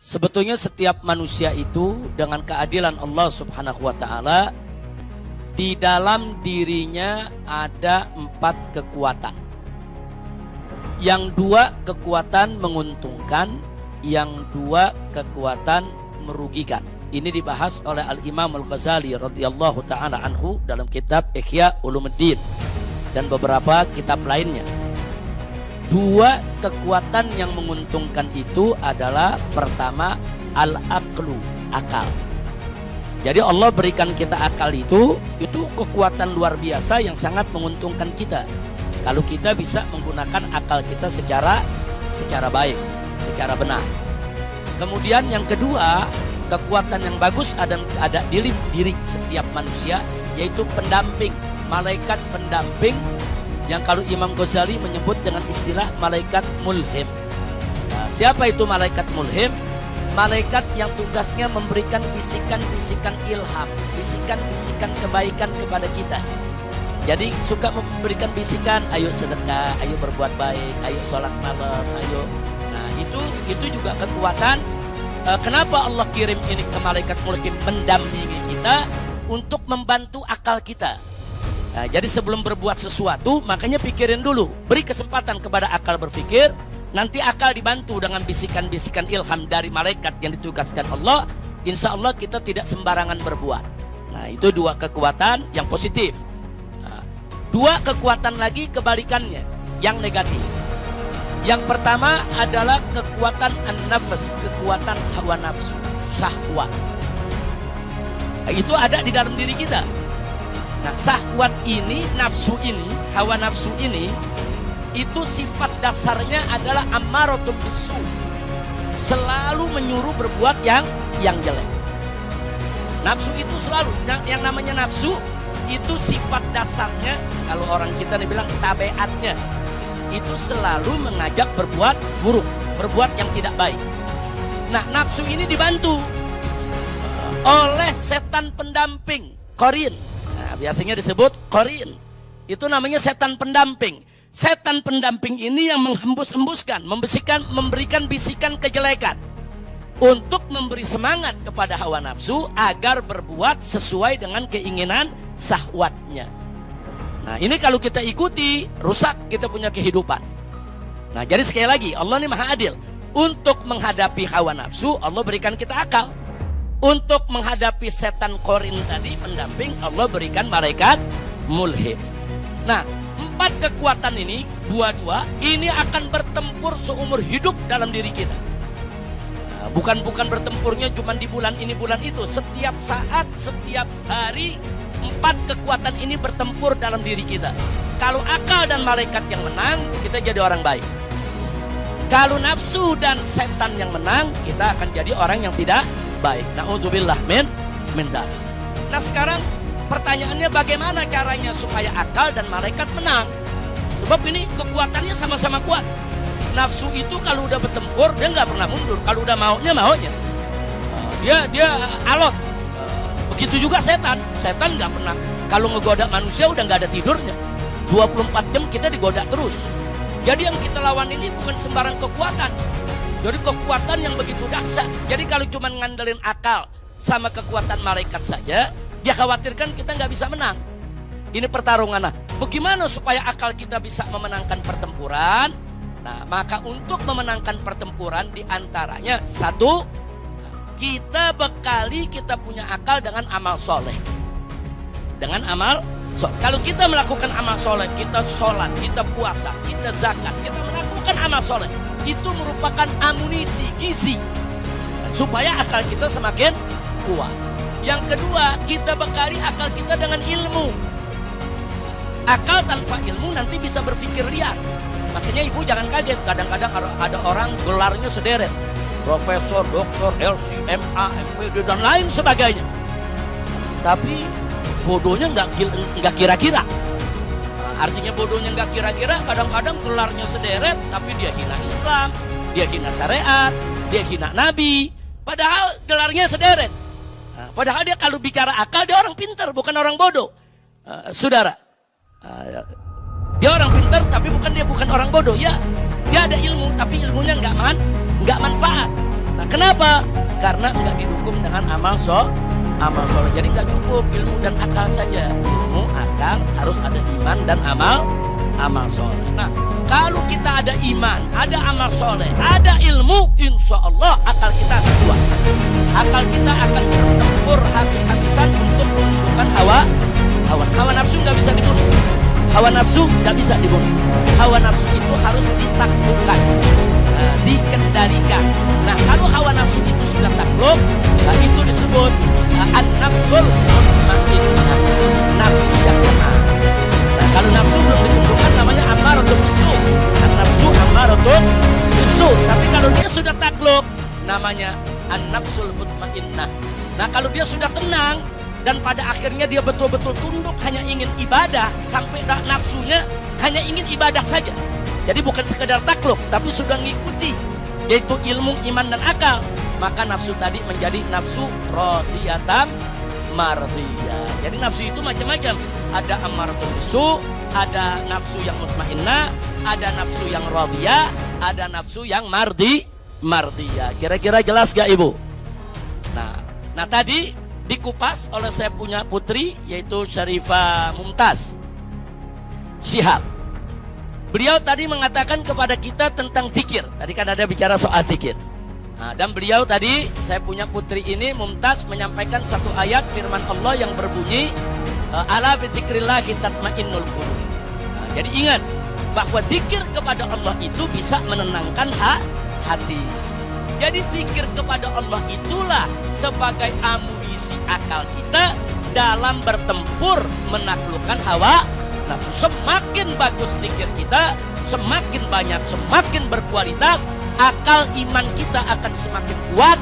Sebetulnya setiap manusia itu dengan keadilan Allah Subhanahu wa ta'ala, di dalam dirinya ada 4 kekuatan. Yang 2 kekuatan menguntungkan, yang 2 kekuatan merugikan. Ini dibahas oleh Al-Imam Al-Ghazali radhiyallahu ta'ala anhu dalam kitab Ihya Ulumuddin dan beberapa kitab lainnya. 2 kekuatan yang menguntungkan itu adalah pertama al-aqlu, akal. Jadi Allah berikan kita akal itu kekuatan luar biasa yang sangat menguntungkan kita. Kalau kita bisa menggunakan akal kita secara baik, secara benar. Kemudian yang kedua, kekuatan yang bagus ada di diri setiap manusia, yaitu pendamping, malaikat pendamping, yang kalau Imam Ghazali menyebut dengan istilah malaikat mulhim. Nah, siapa itu malaikat mulhim? Malaikat yang tugasnya memberikan bisikan-bisikan ilham, bisikan-bisikan kebaikan kepada kita. Jadi suka memberikan bisikan, ayo sedekah, ayo berbuat baik, ayo sholat malam, ayo. Nah itu juga kekuatan. Kenapa Allah kirim ini ke malaikat mulhim mendampingi kita untuk membantu akal kita. Nah, jadi sebelum berbuat sesuatu, makanya pikirin dulu. Beri kesempatan kepada akal berpikir. Nanti akal dibantu dengan bisikan-bisikan ilham dari malaikat yang ditugaskan Allah. Insya Allah kita tidak sembarangan berbuat. Nah, itu 2 kekuatan yang positif. Nah, 2 kekuatan lagi kebalikannya, yang negatif. Yang pertama adalah kekuatan an-nafs, kekuatan hawa nafsu, syahwat. Nah, itu ada di dalam diri kita. Nah, syahwat ini, nafsu ini, hawa nafsu ini, itu sifat dasarnya adalah ammaratun bisu, selalu menyuruh berbuat yang jelek. Nafsu itu selalu, yang namanya nafsu itu sifat dasarnya, kalau orang kita dibilang tabiatnya, itu selalu mengajak berbuat buruk, berbuat yang tidak baik. Nah, nafsu ini dibantu oleh setan pendamping, qarin. Biasanya disebut qarin. Itu namanya setan pendamping. Setan pendamping ini yang menghembus-hembuskan, memberikan bisikan kejelekan untuk memberi semangat kepada hawa nafsu agar berbuat sesuai dengan keinginan syahwatnya. Nah, ini kalau kita ikuti, rusak kita punya kehidupan. Nah, jadi sekali lagi, Allah ini maha adil. Untuk menghadapi hawa nafsu, Allah berikan kita akal. Untuk menghadapi setan qarin tadi, pendamping, Allah berikan malaikat mulhim. Nah, 4 kekuatan ini, dua-dua, ini akan bertempur seumur hidup dalam diri kita. Nah, bukan bertempurnya cuma di bulan ini, bulan itu. Setiap saat, setiap hari, 4 kekuatan ini bertempur dalam diri kita. Kalau akal dan malaikat yang menang, kita jadi orang baik. Kalau nafsu dan setan yang menang, kita akan jadi orang yang tidak baik. Na'udzubillah min dzalik. Nah, sekarang pertanyaannya bagaimana caranya supaya akal dan malaikat menang? Sebab ini kekuatannya sama-sama kuat. Nafsu itu kalau udah bertempur dia nggak pernah mundur. Kalau udah maunya. Dia alot. Begitu juga setan. Setan nggak pernah. Kalau ngegoda manusia udah nggak ada tidurnya. 24 jam kita digoda terus. Jadi yang kita lawan ini bukan sembarang kekuatan. Jadi kekuatan yang begitu dahsyat. Jadi kalau cuma ngandelin akal sama kekuatan malaikat saja, dia khawatirkan kita nggak bisa menang. Ini pertarungan. Nah, bagaimana supaya akal kita bisa memenangkan pertempuran? Nah, maka untuk memenangkan pertempuran diantaranya, 1, kita bekali kita punya akal dengan amal soleh. Dengan amal soleh. Kalau kita melakukan amal soleh, kita sholat, kita puasa, kita zakat, kita melakukan amal soleh, itu merupakan amunisi, gizi, supaya akal kita semakin kuat. Yang kedua, kita bekali akal kita dengan ilmu. Akal tanpa ilmu nanti bisa berpikir liar. Makanya ibu jangan kaget, kadang-kadang ada orang gelarnya sederet, profesor, doktor, LC, MA, MPD, dan lain sebagainya. Tapi bodohnya nggak kira-kira. Artinya bodohnya nggak kira-kira, kadang-kadang gelarnya sederet, tapi dia hina Islam, dia hina syariat, dia hina Nabi. Padahal gelarnya sederet. Nah, padahal dia kalau bicara akal, dia orang pintar, bukan orang bodoh. Saudara, dia orang pintar, tapi bukan orang bodoh. Ya, dia ada ilmu, tapi ilmunya nggak manfaat. Nah, kenapa? Karena nggak didukung dengan amal soleh. Jadi nggak cukup ilmu dan akal saja. Ilmu, akal, harus ada iman dan amal soleh. Nah, kalau kita ada iman, ada amal soleh, ada ilmu, insya Allah akal kita akan kuat. Akal kita akan bertempur habis-habisan untuk menundukkan hawa nafsu. Nggak bisa dibunuh. Hawa nafsu nggak bisa dibunuh. Hawa nafsu itu harus ditaklukkan, dikendalikan. Nah, kalau hawa nafsu itu sudah takluk, itu disebut an-nafsul mutmainnah, nafsu yang tenang. Nah, kalau nafsu belum ditentukan namanya ammaratun bisu. An-nafsu ammaratun bisu. Tapi kalau dia sudah takluk namanya an-nafsul mutmainnah. Nah, kalau dia sudah tenang dan pada akhirnya dia betul-betul tunduk hanya ingin ibadah, sampai nafsunya hanya ingin ibadah saja. Jadi bukan sekedar takluk, tapi sudah ngikuti, yaitu ilmu, iman, dan akal. Maka nafsu tadi menjadi nafsu radiyatan mardiyah. Jadi nafsu itu macam-macam. Ada ammaratun bisu, ada nafsu yang mutmainnah, ada nafsu yang radiyah, ada nafsu yang mardiyah. Kira-kira jelas gak Ibu? Nah tadi dikupas oleh saya punya putri, yaitu Syarifah Mumtaz Syihab. Beliau tadi mengatakan kepada kita tentang zikir. Tadi kan ada bicara soal zikir. Nah, dan beliau tadi, saya punya putri ini Mumtaz, menyampaikan satu ayat firman Allah yang berbunyi ala bizikrillahi tatmainnul qulub. Nah, jadi ingat bahwa zikir kepada Allah itu bisa menenangkan hati. Jadi zikir kepada Allah itulah sebagai amunisi akal kita dalam bertempur menaklukkan hawa nafsu. Semakin bagus zikir kita, semakin banyak, semakin berkualitas, akal iman kita akan semakin kuat.